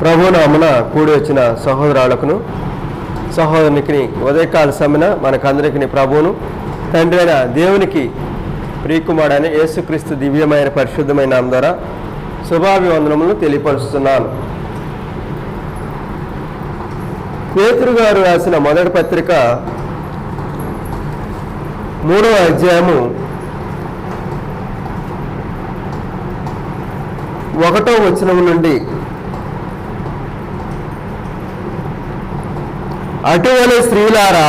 ప్రభునామమున కూడి వచ్చిన సహోదరులకును సహోదరునికి ఉదయకాల సమయన మనకందరికి ప్రభువును తండ్రి అయిన దేవునికి ప్రియకుమారుడైన యేసుక్రీస్తు దివ్యమైన పరిశుద్ధమైన నామం ద్వారా శుభాభివందనములను తెలియపరుస్తున్నాను. పేతురు గారు రాసిన మొదటి పత్రిక 3వ అధ్యాయము 1వ వచనం నుండి అటువలే స్త్రీలారా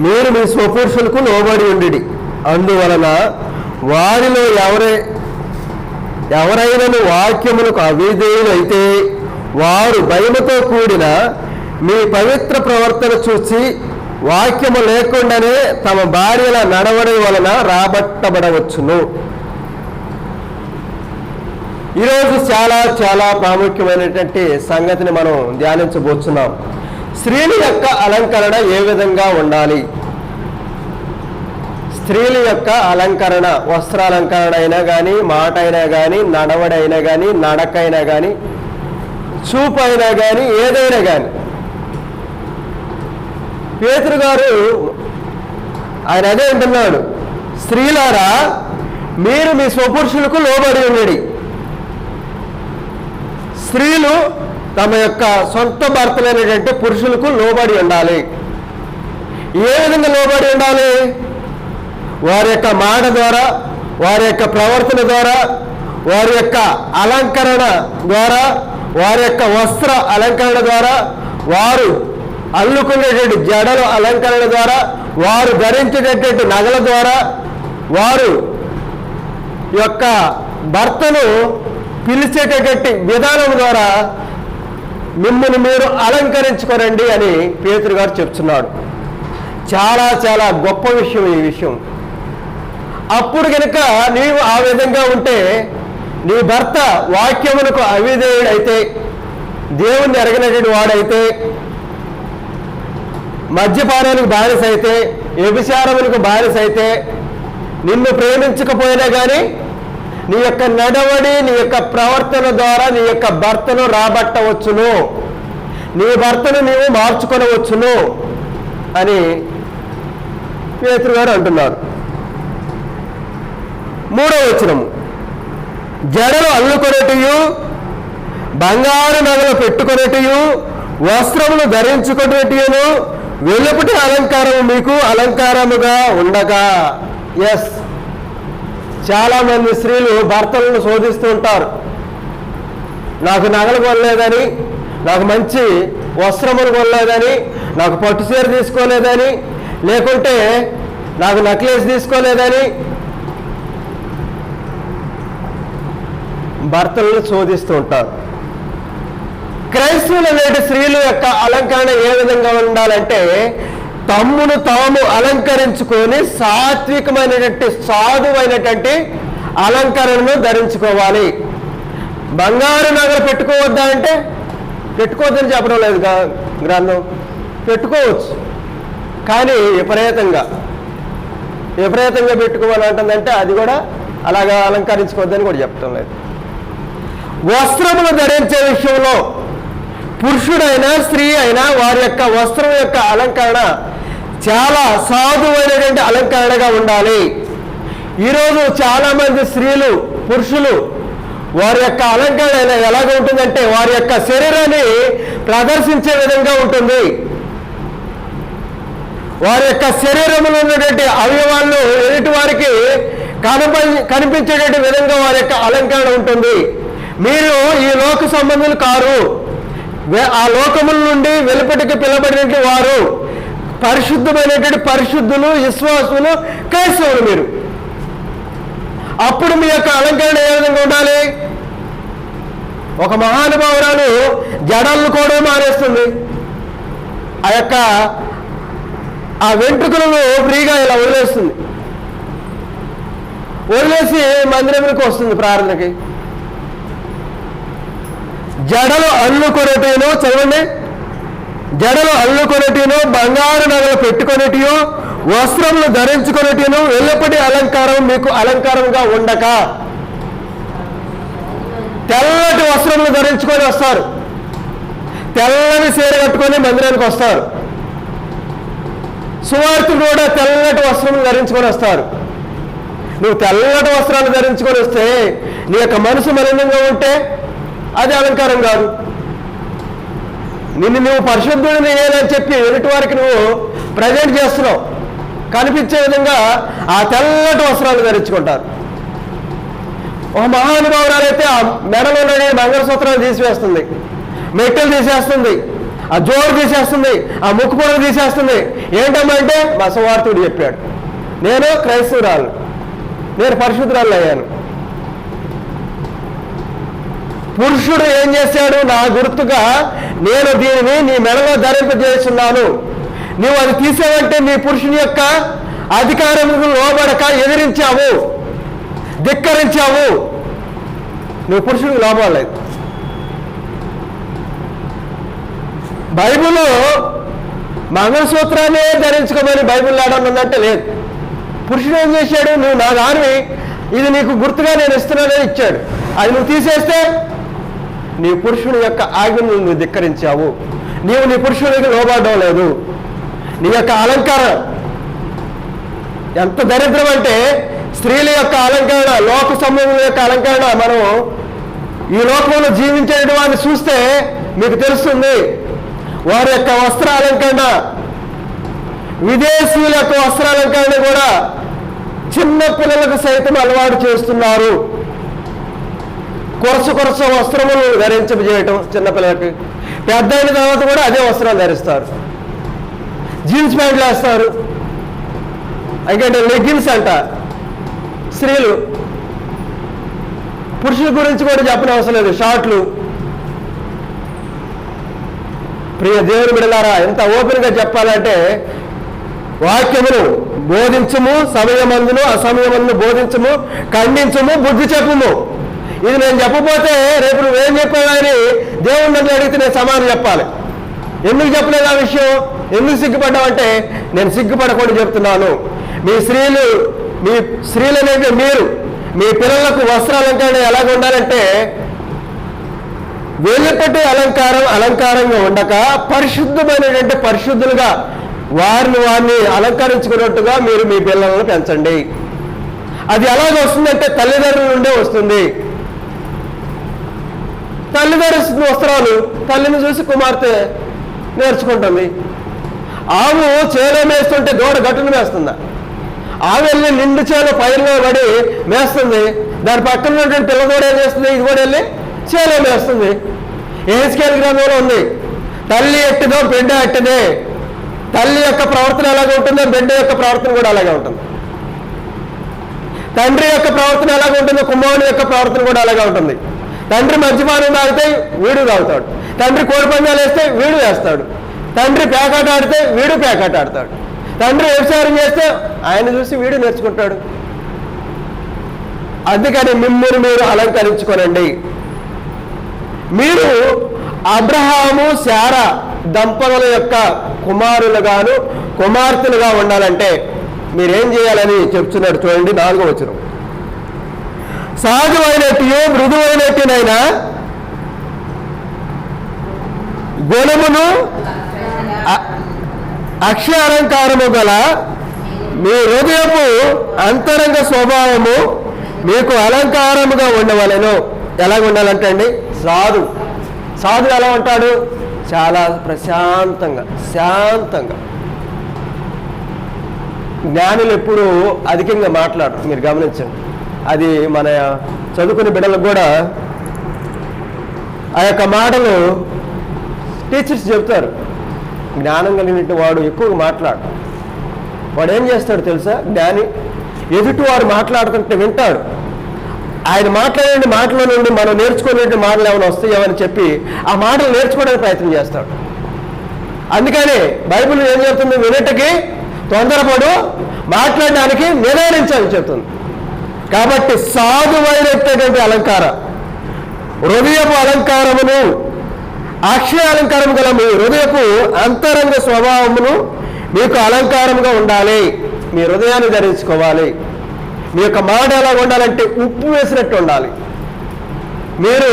మీరు మీ స్వపురుషులకు లోబడి ఉండిడి, అందువలన వారిలో ఎవరైనను వాక్యములకు అవిధేయులైతే వారు భయముతో కూడిన మీ పవిత్ర ప్రవర్తన చూసి వాక్యము లేకుండానే తమ భార్యల నడవడం వలన రాబట్టబడవచ్చును. ఈరోజు చాలా చాలా ప్రాముఖ్యమైనటువంటి సంగతిని మనం ధ్యానించబోతున్నాం. స్త్రీల యొక్క అలంకరణ ఏ విధంగా ఉండాలి? స్త్రీల యొక్క అలంకరణ, వస్త్రాలంకరణ అయినా కానీ, మాట అయినా కానీ, నడవడైనా కానీ, నడకైనా కానీ, చూపు అయినా కానీ, ఏదైనా కానీ. పేతురు గారు ఆయన అదే అంటున్నాడు, స్త్రీలారా మీరు మీ స్వపురుషులకు లోబడి ఉండండి. స్త్రీలు తమ యొక్క సొంత భర్తలైనటువంటి పురుషులకు లోబడి ఉండాలి. ఏ విధంగా లోబడి ఉండాలి? వారి యొక్క మాట ద్వారా, వారి యొక్క ప్రవర్తన ద్వారా, వారి యొక్క అలంకరణ ద్వారా, వారి యొక్క వస్త్ర అలంకరణ ద్వారా, వారు అల్లుకునేటువంటి జడల అలంకరణ ద్వారా, వారు ధరించేటటువంటి నగల ద్వారా, వారు యొక్క భర్తను పిలిచేటటువంటి విధానం ద్వారా మిమ్మల్ని మీరు అలంకరించుకోరండి అని పేతురు గారు చెప్తున్నాడు. చాలా చాలా గొప్ప విషయం ఈ విషయం. అప్పుడు కనుక నీవు ఆ విధంగా ఉంటే, నీ భర్త వాక్యమునకు అవిధేయుడైతే, దేవుణ్ణి ఎరగనటువంటి వాడైతే, మద్యపానానికి బానిస అయితే, వ్యభిచారములకు బానిస అయితే, నిన్ను ప్రేమించకపోయినా కానీ నీ యొక్క నడవడి, నీ యొక్క ప్రవర్తన ద్వారా నీ యొక్క భర్తను రాబట్టవచ్చును, నీ భర్తను నీవు మార్చుకొనవచ్చును అని పేతురు గారు అంటున్నారు. 3వ వచనము, జడలు అల్లుకొనేటియు, బంగారు నగలు పెట్టుకొనేటియు, వస్త్రములు ధరించుకొనేటియును, వెలుపటి అలంకారము మీకు అలంకారముగా ఉండగా. ఎస్, చాలామంది స్త్రీలు భర్తలను శోధిస్తూ ఉంటారు. నాకు నగలు కొనలేదని, నాకు మంచి వస్త్రములు కొనలేదని, నాకు పట్టు చీర తీసుకోలేదని, లేకుంటే నాకు నెక్లెస్ తీసుకోలేదని భర్తలను శోధిస్తూ ఉంటారు. క్రైస్తవులు అనేటి స్త్రీల యొక్క అలంకరణ ఏ విధంగా ఉండాలంటే, తమ్మును తాము అలంకరించుకొని సాత్వికమైనటువంటి సాధువైనటువంటి అలంకరణను ధరించుకోవాలి. బంగారు నగలు పెట్టుకోవద్దా అంటే పెట్టుకోవద్దని చెప్పడం లేదు గ్రంథం. పెట్టుకోవచ్చు, కానీ విపరీతంగా పెట్టుకోవాలంటుందంటే అది కూడా అలాగా అలంకరించుకోవద్దని కూడా చెప్పడం లేదు. వస్త్రములు ధరించే విషయంలో పురుషుడైనా స్త్రీ అయినా వారి యొక్క వస్త్రం యొక్క అలంకరణ చాలా సాధువైనటువంటి అలంకరణగా ఉండాలి. ఈరోజు చాలామంది స్త్రీలు, పురుషులు వారి యొక్క అలంకరణ ఎలాగ ఉంటుందంటే వారి యొక్క శరీరాన్ని ప్రదర్శించే విధంగా ఉంటుంది. వారి యొక్క శరీరంలో ఉన్నటువంటి అవయవాలను ఎదుటి వారికి కనిపించేటువంటి విధంగా వారి యొక్క అలంకరణ ఉంటుంది. మీరు ఈ లోక సంబంధులు కారు, ఆ లోకముల నుండి వెలుపటికి పిలబడినటువంటి వారు, పరిశుద్ధమైనటువంటి పరిశుద్ధులు, విశ్వాసులు, క్రైస్తవులు మీరు. అప్పుడు మీ యొక్క అలంకరణ ఏ విధంగా ఉండాలి? ఒక మహానుభావురాలు జడలను కూడా మానేస్తుంది. ఆ వెంట్రుకలను ఫ్రీగా ఇలా వదిలేసి మందిరంలోకి వస్తుంది ప్రార్థనకి. జడలు అల్లుకొనేటిను, చదవండి, జడలు అల్లుకొనేటిను, బంగారు నగలు పెట్టుకొనేటియు, వస్త్రములు ధరించుకొనేటిను, వెలుపటి అలంకారం మీకు అలంకారంగా ఉండక. తెల్లటి వస్త్రములు ధరించుకొని వస్తారు, తెల్లని చీర కట్టుకొని మందిరానికి వస్తారు. సువార్తులు కూడా తెల్లటి వస్త్రం ధరించుకొని వస్తారు. నువ్వు తెల్లటి వస్త్రాలు ధరించుకొని వస్తే నీ యొక్క మనసు మలినంగా ఉంటే అది అలంకారం కాదు. నిన్ను నువ్వు పరిశుద్ధుడిని అని చెప్పి ఎదుటి వారికి నువ్వు ప్రజెంట్ చేస్తున్నావు. కనిపించే విధంగా ఆ తెల్లటి వస్త్రాలు ధరించుకుంటారు. ఒక మహానుభావురాలైతే ఆ మెడలోని మంగళసూత్రాలు తీసివేస్తుంది, మెట్టెలు తీసేస్తుంది, ఆ జోడు తీసేస్తుంది, ఆ ముక్కు పొడవు తీసేస్తుంది. ఏంటమ్మా అంటే మా సువార్తుడు చెప్పాడు, నేను క్రైస్తవురాలు, నేను పరిశుద్ధురాలు అయ్యాను. పురుషుడు ఏం చేశాడు? నా గుర్తుగా నేను దీనిని నీ మెడలో ధరింపజేస్తున్నాను. నువ్వు అది తీసావంటే నీ పురుషుని యొక్క అధికారములకు లోబడక ఎదిరించావు, ధిక్కరించావు. నువ్వు పురుషుడికి లోబడలేదు. బైబిల్లో మంగళసూత్రాన్ని ధరించుకోమని బైబిల్ ఆడనుందంటే లేదు. పురుషుడు ఏం చేశాడు? నువ్వు నా దానివి, ఇది నీకు గుర్తుగా నేను ఇస్తున్నానని ఇచ్చాడు. అది నువ్వు తీసేస్తే నీ పురుషుని యొక్క ఆజ్ఞను నువ్వు ధిక్కరించావు. నీవు నీ పురుషుడికి లోబడడం లేదు. నీ యొక్క అలంకారం ఎంత దరిద్రం అంటే, స్త్రీల యొక్క అలంకరణ, లోక సమూహం యొక్క అలంకరణ, మనం ఈ లోకంలో జీవించే వారిని చూస్తే మీకు తెలుస్తుంది. వారి యొక్క వస్త్ర అలంకరణ, విదేశీయుల యొక్క వస్త్రాలంకరణ కూడా చిన్న పిల్లలకు సైతం అలవాటు చేస్తున్నారు. కొరస వస్త్రములు ధరించజేయటం చిన్నపిల్లలకి. పెద్ద అయిన తర్వాత కూడా అదే వస్త్రాలు ధరిస్తారు. జీన్స్ ప్యాంట్లు వేస్తారు, ఎందుకంటే లెగ్గిన్స్ అంట. స్త్రీలు, పురుషుల గురించి కూడా చెప్పని అవసరం లేదు, షార్ట్లు. ప్రియ దేవుని బిడ్డలారా, ఎంత ఓపెన్గా చెప్పాలంటే, వాక్యమును బోధించము, సమయమందును అసమయమందును బోధించము, ఖండించము, బుద్ధి చెప్పుము. ఇది నేను చెప్పపోతే రేపు నువ్వేం చెప్పావని దేవుని నన్ను అడిగితే నేను సమాధానం చెప్పాలి. ఎందుకు చెప్పలేదు ఆ విషయం? ఎందుకు సిగ్గుపడ్డావంటే, నేను సిగ్గుపడకుండా చెప్తున్నాను. మీ స్త్రీలనేది మీరు మీ పిల్లలకు వస్త్రాలంకరణ ఎలాగ ఉండాలంటే, వెలుపటి అలంకారంగా ఉండక పరిశుద్ధమైనటువంటి పరిశుద్ధులుగా వారిని అలంకరించుకున్నట్టుగా మీరు మీ పిల్లలను పెంచండి. అది ఎలాగ వస్తుందంటే తల్లిదండ్రుల నుండే వస్తుంది. తల్లి ధరిస్తున్న వస్త్రాలు తల్లిని చూసి కుమార్తె నేర్చుకుంటుంది. ఆవు చేలో మేస్తుంటే దూడ గట్టును మేస్తుందా? ఆవు వెళ్ళి నిండు చేలో పైరులో పడి మేస్తుంది, దాని పక్కన ఉన్నటువంటి పిల్ల కూడా ఏం చేస్తుంది? ఇది కూడా వెళ్ళి చేలో మేస్తుంది. ఎహెజ్కేలు గ్రంథంలో ఉంది, తల్లి ఎట్టిదో బిడ్డ ఎట్టిదే. తల్లి యొక్క ప్రవర్తన ఎలాగ ఉంటుందో బిడ్డ యొక్క ప్రవర్తన కూడా అలాగే ఉంటుంది. తండ్రి యొక్క ప్రవర్తన ఎలాగ ఉంటుందో కుమారుని యొక్క ప్రవర్తన కూడా అలాగే ఉంటుంది. తండ్రి మద్యపానం తాగితే వీడు తాగుతాడు, తండ్రి కోడిపందాలు వేస్తే వీడు వేస్తాడు, తండ్రి పేకాట ఆడితే వీడు పేకాట ఆడతాడు, తండ్రి వ్యవసాయం చేస్తే ఆయన చూసి వీడు నేర్చుకుంటాడు. అందుకని మిమ్మల్ని మీరు అలంకరించుకోనండి. మీరు అబ్రహాము శారా దంపతుల యొక్క కుమారులుగాను కుమార్తెలుగా ఉండాలంటే మీరేం చేయాలని చెప్తున్నాడు. చూడండి 4వ వచనం. సహజమైనట్టు మృదువైనట్టునైనా గుణమును అక్షయ అలంకారము గల మీ హృదయపు అంతరంగ స్వభావము మీకు అలంకారముగా ఉండవలెను. ఎలాగ ఉండాలంటే అండి, సాధు ఎలా ఉంటాడు? చాలా ప్రశాంతంగా, శాంతంగా. జ్ఞానులు ఎప్పుడు అధికంగా మాట్లాడరు, మీరు గమనించండి. అది మన చదువుకునే బిడ్డలకు కూడా ఆ యొక్క మాటలు టీచర్స్ చెప్తారు. జ్ఞానం కలిగిన వాడు ఎక్కువగా మాట్లాడు. వాడు ఏం చేస్తాడు తెలుసా? జ్ఞాని ఎదుటి వాడు మాట్లాడుతుంటే వింటాడు. ఆయన మాట్లాడే మాటల నుండి మనం నేర్చుకునే మాటలు ఏమైనా వస్తాయేమని చెప్పి ఆ మాటలు నేర్చుకోవడానికి ప్రయత్నం చేస్తాడు. అందుకని బైబిల్ ఏం చెప్తుంది? వినటకి తొందరపడు, మాట్లాడడానికి నిదానించాలని చెప్తుంది. కాబట్టి సాధువైనటువంటి అలంకారం, హృదయపు అలంకారమును అక్షయ అలంకారం గల మీ హృదయపు అంతరంగ స్వభావమును మీకు అలంకారంగా ఉండాలి. మీ హృదయాన్ని ధరించుకోవాలి. మీ యొక్క మాట ఎలా ఉండాలంటే ఉప్పు వేసినట్టు ఉండాలి. మీరు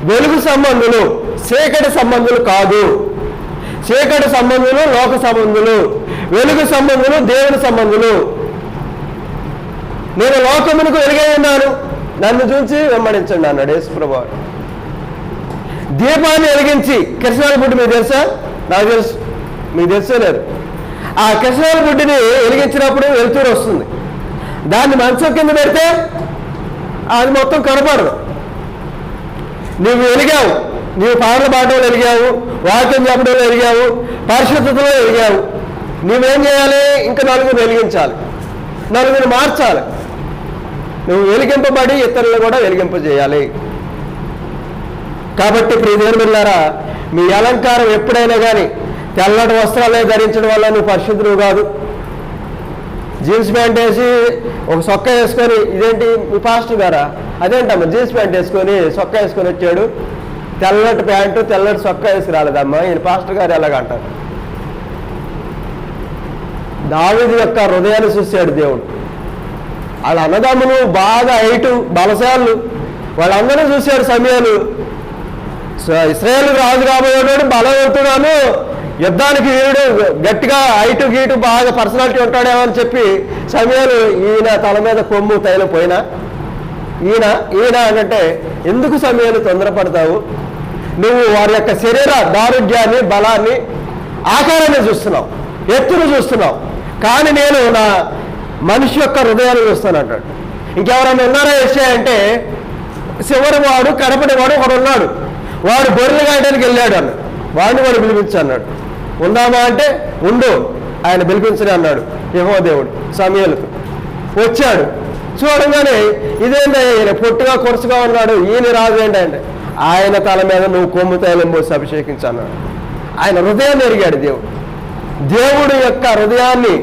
వెలుగు సంబంధులు, చీకటి సంబంధులు కాదు. చీకటి సంబంధులు లోక సంబంధులు, వెలుగు సంబంధులు దేవుని సంబంధులు. నేను లోకమునకు వెలుగై ఉన్నాను, నన్ను చూసి వెంబడించండి అన్నాడు యేసుప్రభు. దీపాన్ని వెలిగించి, కిరసనాయిల బుడ్డి మీకు తెలుసా? నాకు తెలుసు, మీకు తెలుసో లేదు. ఆ కిరసనాయిల బుడ్డిని వెలిగించినప్పుడు వెలుతురు వస్తుంది. దాన్ని మంచం కింద పెడితే అది మొత్తం కనపడదు. నువ్వు వెలిగావు, నీవు పాటలు పాడటంలో వెలిగావు, వాక్యం చెప్పడంలో వెలిగావు, పరిశుద్ధతలో వెలిగావు. నువ్వేం చేయాలి? ఇంకా నలుగురు వెలిగించాలి, నలుగురు మార్చాలి. నువ్వు వెలిగింపబడి ఇతరులను కూడా వెలిగింపజేయాలి. కాబట్టి ప్రియ దేవుని బిడ్డలారా, మీ అలంకారం ఎప్పుడైనా కానీ తెల్లటి వస్త్రాలే ధరించడం వల్ల నువ్వు పరిశుద్ధుడు కాదు. జీన్స్ ప్యాంట్ వేసి ఒక సొక్క వేసుకొని, ఇదేంటి మీ పాస్టర్ గారా? అదేంటమ్మా జీన్స్ ప్యాంట్ వేసుకొని సొక్క వేసుకొని వచ్చాడు, తెల్లటి ప్యాంటు తెల్లటి సొక్క వేసి రాలేదమ్మా, ఈయన పాస్టర్ గారు ఎలాగంటారు? దావీదు యొక్క హృదయాన్ని చూశాడు దేవుడు. వాళ్ళ అన్నదమ్ములు బాగా హైటు బలశాలు, వాళ్ళందరూ చూశాడు. సమయాలు ఇశ్రాయేలు రాజు కాబోయేవాడు, బలవంతుడాను, యుద్ధానికి వీరుడు, గట్టిగా హైటు గీటు బాగా పర్సనాలిటీ ఉంటాడేమో అని చెప్పి సమయాలు ఈయన తల మీద కొమ్ము తైలం పోయినా ఈయన అంటే ఎందుకు సమయాలు తొందరపడతావు? నువ్వు వారి యొక్క శరీర దారుఢ్యాన్ని, బలాన్ని, ఆకారాన్ని చూస్తున్నావు, ఎత్తును చూస్తున్నావు, కానీ నేను నా మనిషి యొక్క హృదయాన్ని చూస్తాను అంటాడు. ఇంకెవరైనా ఉన్నారా విషయం అంటే చివరి వాడు కడపటి వాడు ఒకడు ఉన్నాడు, వాడు గొర్రెలు కాయడానికి వెళ్ళాడు అన్నాడు, వాడిని వాడు పిలిపించు అన్నాడు. ఉందామా అంటే ఉండు, ఆయన పిలిపించని అన్నాడు యెహోవా దేవుడు సమూయేలుకు. వచ్చాడు, చూడంగానే ఇదేంటి ఈయన పొట్టుగా కొరుసుగా ఉన్నాడు, ఈయన రాజు ఏంటి అంటే ఆయన తల మీద నువ్వు కొమ్ము తైలం పోసి అభిషేకించు అన్నాడు. ఆయన హృదయాన్ని ఎరిగాడు దేవుడు. దేవుడు యొక్క హృదయాన్ని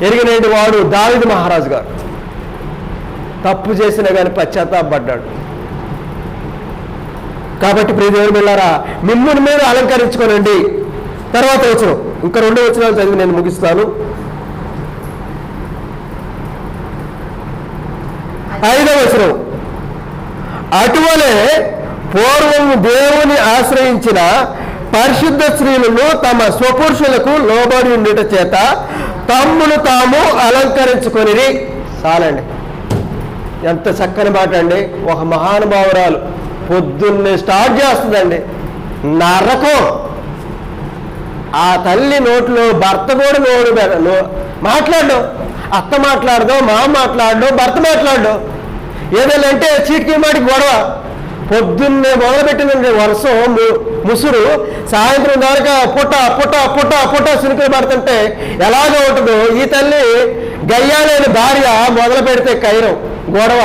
ఎరిగినటువంటి వాడు దావీదు మహారాజు గారు. తప్పు చేసినా కానీ పశ్చాత్తాపడ్డాడు. కాబట్టి ప్రియ దేవుని బిడ్డలారా, మిమ్ముని మీరు అలంకరించుకోనండి. తర్వాత వచనం, ఇంకా 2 వచనాలు చదివి నేను ముగిస్తాను. 5వ వచనం, అటువలే పూర్వము దేవుని ఆశ్రయించిన పరిశుద్ధ స్త్రీలను తమ స్వపురుషులకు లోబడి ఉండుట చేత తమ్మును తాము అలంకరించుకొనిరి. చాలండి, ఎంత చక్కని మాట అండి. ఒక మహానుభావురాలు పొద్దున్నే స్టార్ట్ చేస్తుందండి నరకం. ఆ తల్లి నోట్లో భర్త కూడా మాట్లాడడం, అత్త మాట్లాడదో, మామ మాట్లాడడం, భర్త మాట్లాడడం, ఏదైనా అంటే చీటికి మాటికి గొడవ. పొద్దున్నే మొదలుపెట్టిందండి వర్షం ముసురు, సాయంత్రం దాకా పుట్ట పుట్ట పుట్ట పుట్ట సినుకులు పడుతుంటే ఎలాగో ఉంటుందో ఈ తల్లి గయ్యాలేని భార్య మొదలు పెడితే కైరం గొడవ,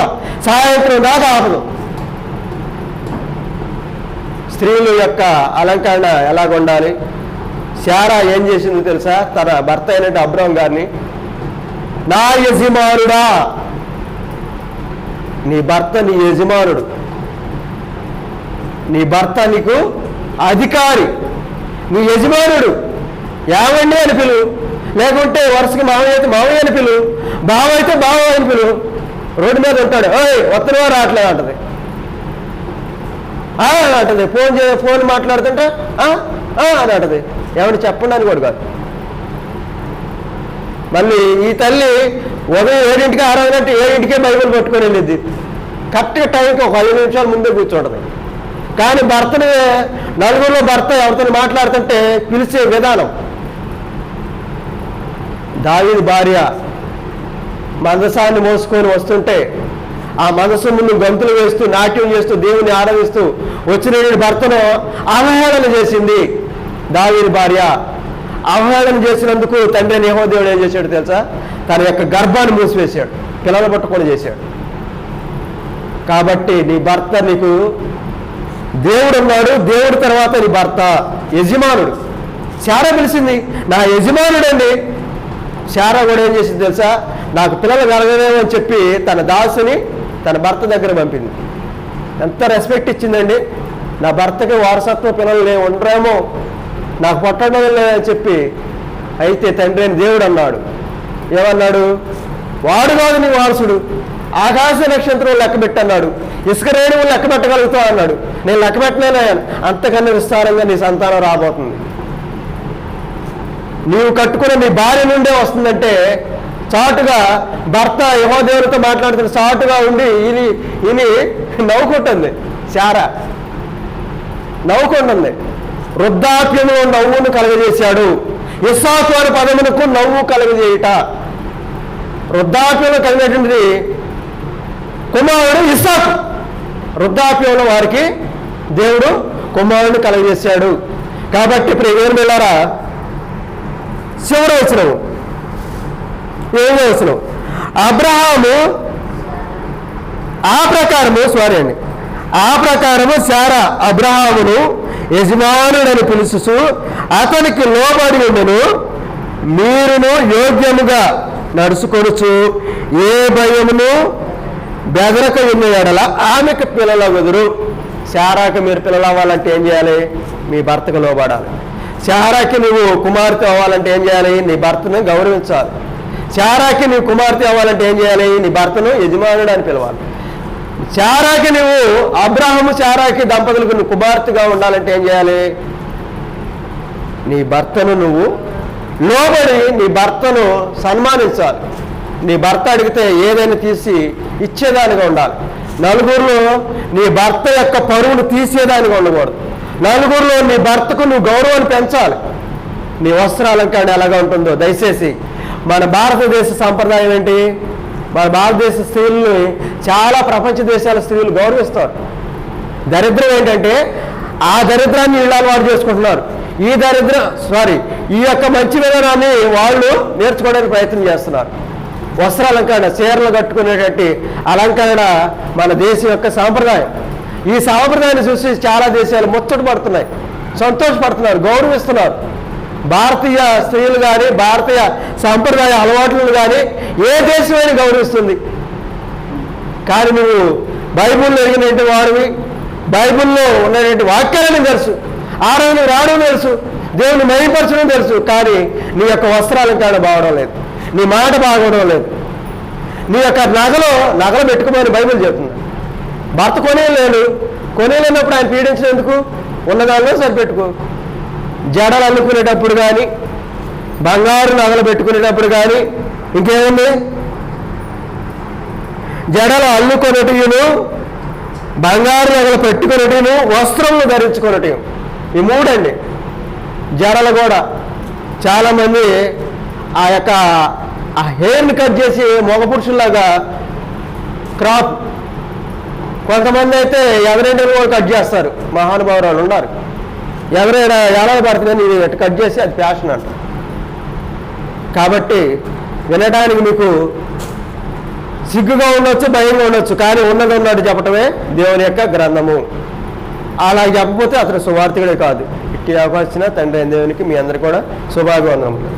సాయంత్రం దాకా ఆపదు. స్త్రీల యొక్క అలంకరణ ఎలాగుండాలి? శారా ఏం చేసిందో తెలుసా? తన భర్త అయినట్టు అబ్రాహం గారిని, నా యజమానుడా, నీ భర్త నీ యజమానుడు, నీ భర్త నీకు అధికారి, నీ యజమానుడు, ఏమండి అని పిలు, లేకుంటే వరుసకి మావయ్య అయితే మావయ్య అని పిలు, బావ అయితే బావ అని పిలు. రోడ్డు మీద ఉంటాడు, ఓయ్ వత్తనవా రావట్లేదు అంటది, అంటది. ఫోన్ మాట్లాడుతుంటే అని అంటది. ఏమని చెప్పండి అని కూడా కాదు. మళ్ళీ ఈ తల్లి ఉదయం 7ంటికి ఆరాధనంటే 7ంటికే బైబిల్ పట్టుకొని వెళ్ళిద్ది. కరెక్ట్గా టైంకి ఒక 5 నిమిషాల ముందే కూర్చోంటది. కానీ భర్తని నలుగురిలో భర్త ఎవరితో మాట్లాడుతుంటే పిలిచే విధానం. దావీదు భార్య మందసాన్ని మోసుకొని వస్తుంటే ఆ మనసు ముందు గంతులు వేస్తూ నాట్యం చేస్తూ దేవుని ఆరాధిస్తూ వచ్చిన భర్తను అవహేళన చేసింది. దావీదు భార్య అవహేళన చేసినందుకు తండ్రి యెహోవా దేవుడు ఏం చేశాడు తెలుసా? తన యొక్క గర్భాన్ని మూసివేశాడు, పిల్లలు పట్టుకొని చేశాడు. కాబట్టి నీ భర్త నీకు దేవుడు ఉన్నాడు, దేవుడి తర్వాత నీ భర్త యజమానుడు. శారా పిలిచింది, నా యజమానుడండి. శారా కూడా ఏం చేసింది తెలుసా? నాకు పిల్లలు కలగలేమో అని చెప్పి తన దాసుని తన భర్త దగ్గర పంపింది. ఎంత రెస్పెక్ట్ ఇచ్చిందండి. నా భర్తకి వారసత్వ పిల్లలు ఉండరేమో, నాకు పట్టడం లేదని చెప్పి. అయితే తండ్రి అని దేవుడు అన్నాడు. ఏమన్నాడు? వాడు కాదు నీ వారసుడు, ఆకాశ నక్షత్రం లెక్క పెట్టన్నాడు, ఇసుక రేణువులు లెక్క పెట్టగలుగుతావు అన్నాడు. నేను లెక్క పెట్టలేను, అంతకన్నా విస్తారంగా నీ సంతానం రాబోతుంది. నీవు కట్టుకున్న నీ భార్య నుండే వస్తుందంటే చాటుగా భర్త యెహోవాతో మాట్లాడుతున్న చాటుగా ఉండి ఇని నవ్వుకుంటుంది. శారా నవ్వుకుంటుంది. వృద్ధాప్యంలో నవ్వును కలుగజేశాడు. ఇస్సాకు అనే పదమునకు నవ్వు కలుగజేయుట. వృద్ధాప్యంలో కలిగినటువంటిది కుమారుడు ఇస్సాకు. వృద్ధాప్యంలో వారికి దేవుడు కుమారుడిని కలుగజేశాడు. కాబట్టి ఇప్పుడు ఏం వెళ్ళారా, చివరి వచనం ఏమో వచనం, అబ్రహాము ఆ ప్రకారము శారా అబ్రహామును యజమానుడని పిలుచు అతనికి లోబడి ఉండెను. మీరును యోగ్యముగా నడుచుకొనుచు ఏ భయమును బెదరక ఉన్న ఎడల ఆమెకు పిల్లలగుదురు. శారాకి మీరు పిల్లలు అవ్వాలంటే ఏం చేయాలి? మీ భర్తకు లోబడాలి. శారాకి నువ్వు కుమార్తె అవ్వాలంటే ఏం చేయాలి? నీ భర్తను గౌరవించాలి. శారాకి నువ్వు కుమార్తె అవ్వాలంటే ఏం చేయాలి? నీ భర్తను యజమానుడు అని పిలవాలి. శారాకి నువ్వు అబ్రహాము శారాకి దంపతులకు నువ్వు కుమార్తెగా ఉండాలంటే ఏం చేయాలి? నీ భర్తను నువ్వు లోబడి నీ భర్తను సన్మానించాలి. నీ భర్త అడిగితే ఏదైనా తీసి ఇచ్చేదానిగా ఉండాలి. నలుగురిలో నీ భర్త యొక్క పరువును తీసేదానిగా ఉండకూడదు. నలుగురిలో నీ భర్తకు నువ్వు గౌరవాన్ని పెంచాలి. నీ వస్త్రాలంకరణ ఎలాగా ఉంటుందో దయచేసి మన భారతదేశ సంప్రదాయం ఏంటి? మన భారతదేశ స్త్రీలని చాలా ప్రపంచ దేశాల స్త్రీలు గౌరవిస్తారు. దరిద్రం ఏంటంటే ఆ దరిద్రాన్ని వీళ్ళు అలవాటు చేసుకుంటున్నారు. ఈ యొక్క మంచి విధానాన్ని వాళ్ళు నేర్చుకోవడానికి ప్రయత్నం చేస్తున్నారు. వస్త్రాలంకరణ, చీరలు కట్టుకునేటువంటి అలంకరణ మన దేశం యొక్క సాంప్రదాయం. ఈ సాంప్రదాయాన్ని చూసి చాలా దేశాలు ముచ్చటపడుతున్నాయి, సంతోషపడుతున్నారు, గౌరవిస్తున్నారు. భారతీయ స్త్రీలు కానీ భారతీయ సాంప్రదాయ అలవాట్లను కానీ ఏ దేశమైనా గౌరవిస్తుంది. కానీ నువ్వు బైబిల్లో ఎరిగినటువంటి వారివి, బైబిల్లో ఉన్నటువంటి వాక్యాలను తెలుసు, ఆరాధన రావడం తెలుసు, దేవుని మహిమపరచడం తెలుసు, కానీ నీ యొక్క వస్త్రాలంకరణ బాగడం లేదు, నీ మాట బాగోవడం లేదు, నీ యొక్క నగలు పెట్టుకోమని బైబిల్ చెప్తుంది. భర్త కొనేలేనప్పుడు ఆయన పీడించినందుకు ఉన్నదానిలో సరిపెట్టుకో. జడలు అల్లుకునేటప్పుడు కానీ బంగారు నగలు పెట్టుకునేటప్పుడు కానీ ఇంకేముంది? జడలు అల్లుకొనటయును, బంగారు నగలు పెట్టుకునేటను, వస్త్రములు ధరించుకునేటం. ఈ మూడండి. జడలు కూడా చాలామంది ఆ హెయిర్ని కట్ చేసి మగ పురుషుల్లాగా క్రాప్, కొంతమంది అయితే ఎవరైనా కూడా కట్ చేస్తారు. మహానుభావురాలు ఉన్నారు, ఎవరైనా ఎలా పడుతుందని ఇది కట్ చేసి అది ఫ్యాషన్ అంట. కాబట్టి వినడానికి మీకు సిగ్గుగా ఉండొచ్చు, భయంగా ఉండొచ్చు, కానీ ఉన్నది ఉన్నట్టు చెప్పటమే దేవుని యొక్క గ్రంథము. అలా చెప్పకపోతే అతను సువార్థికుడే కాదు. ఇట్టి అవకాశం తండ్రి అయిన దేవునికి మీ అందరికీ కూడా శుభాభివందనములు.